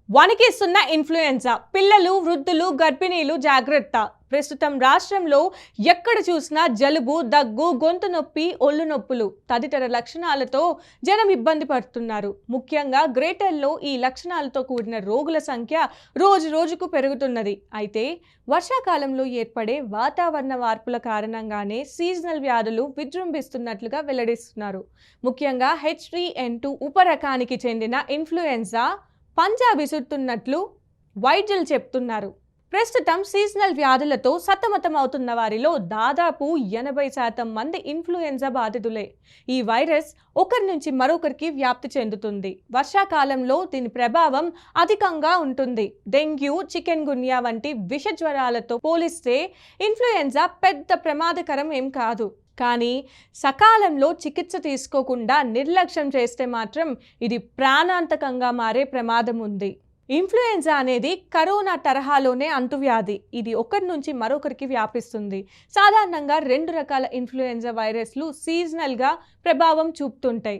వణికిస్తున్న influenza పిల్లలు వృద్ధులు గర్భిణీలు జాగ్రత్త. ప్రస్తుతం రాష్ట్రంలో ఎక్కడ చూసినా జలుబు, దగ్గు, గొంతు నొప్పి, ఒళ్ళు నొప్పులు తదితర లక్షణాలతో జనం ఇబ్బంది పడుతున్నారు. ముఖ్యంగా గ్రేటర్లో ఈ లక్షణాలతో కూడిన రోగుల సంఖ్య రోజు రోజుకు పెరుగుతున్నది. అయితే వర్షాకాలంలో ఏర్పడే వాతావరణ మార్పుల కారణంగానే సీజనల్ వ్యాధులు విజృంభిస్తున్నట్లుగా వెల్లడిస్తున్నారు. ముఖ్యంగా H3N2 ఉపరకానికి చెందిన ఇన్ఫ్లుయెన్జా పంజా విసురుతున్నట్లు వైద్యులు చెప్తున్నారు. ప్రస్తుతం సీజనల్ వ్యాధులతో సతమతం అవుతున్న వారిలో దాదాపు 80% మంది ఇన్ఫ్లుయెన్జా బాధితులే. ఈ వైరస్ ఒకరి నుంచి మరొకరికి వ్యాప్తి చెందుతుంది. వర్షాకాలంలో దీని ప్రభావం అధికంగా ఉంటుంది. డెంగ్యూ, చికెన్ గున్యా వంటి విష జ్వరాలతో పోలిస్తే ఇన్ఫ్లుయెన్జా పెద్ద ప్రమాదకరం ఏం కాదు. కానీ సకాలంలో చికిత్స తీసుకోకుండా నిర్లక్ష్యం చేస్తే మాత్రం ఇది ప్రాణాంతకంగా మారే ప్రమాదం ఉంది. ఇన్ఫ్లుయెన్జా అనేది కరోనా తరహాలోనే అంటువ్యాధి. ఇది ఒకరి నుంచి మరొకరికి వ్యాపిస్తుంది. సాధారణంగా 2 రకాల ఇన్ఫ్లుయెన్జా వైరస్లు సీజనల్గా ప్రభావం చూపుతుంటాయి.